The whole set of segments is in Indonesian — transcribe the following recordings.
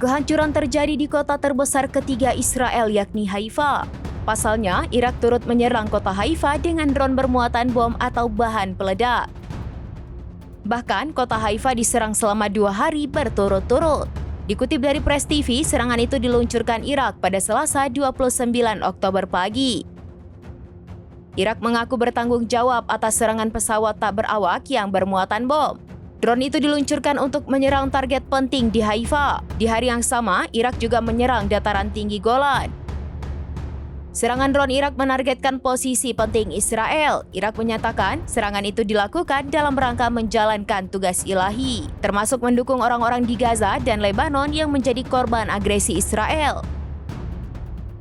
Kehancuran terjadi di kota terbesar ketiga Israel yakni Haifa. Pasalnya, Irak turut menyerang kota Haifa dengan drone bermuatan bom atau bahan peledak. Bahkan, kota Haifa diserang selama 2 hari berturut-turut. Dikutip dari Press TV, serangan itu diluncurkan Irak pada Selasa 29 Oktober pagi. Irak mengaku bertanggung jawab atas serangan pesawat tak berawak yang bermuatan bom. Drone itu diluncurkan untuk menyerang target penting di Haifa. Di hari yang sama, Irak juga menyerang dataran tinggi Golan. Serangan drone Irak menargetkan posisi penting Israel. Irak menyatakan serangan itu dilakukan dalam rangka menjalankan tugas ilahi, termasuk mendukung orang-orang di Gaza dan Lebanon yang menjadi korban agresi Israel.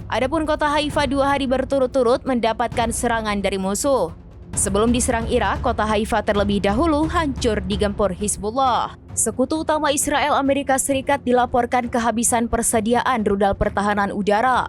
Adapun kota Haifa 2 hari berturut-turut mendapatkan serangan dari musuh. Sebelum diserang Irak, kota Haifa terlebih dahulu hancur digempur Hizbullah. Sekutu utama Israel Amerika Serikat dilaporkan kehabisan persediaan rudal pertahanan udara.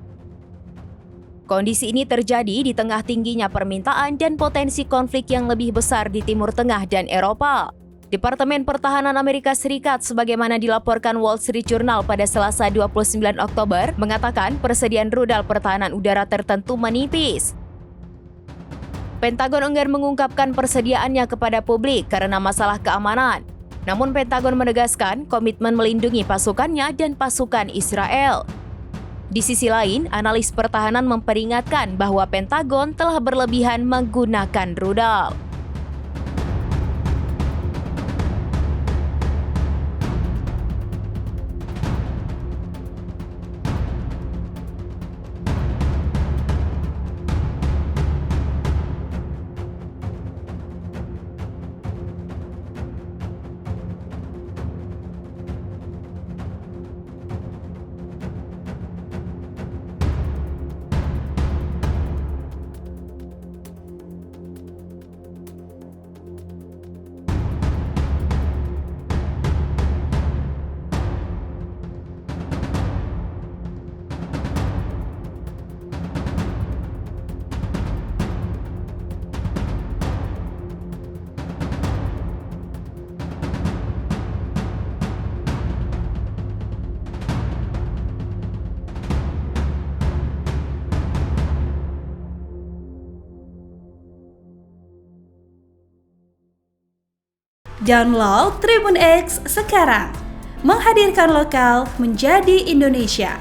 Kondisi ini terjadi di tengah tingginya permintaan dan potensi konflik yang lebih besar di Timur Tengah dan Eropa. Departemen Pertahanan Amerika Serikat, sebagaimana dilaporkan Wall Street Journal pada Selasa 29 Oktober, mengatakan persediaan rudal pertahanan udara tertentu menipis. Pentagon enggan mengungkapkan persediaannya kepada publik karena masalah keamanan. Namun Pentagon menegaskan komitmen melindungi pasukannya dan pasukan Israel. Di sisi lain, analis pertahanan memperingatkan bahwa Pentagon telah berlebihan menggunakan rudal. Download Tribun X sekarang, menghadirkan lokal menjadi Indonesia.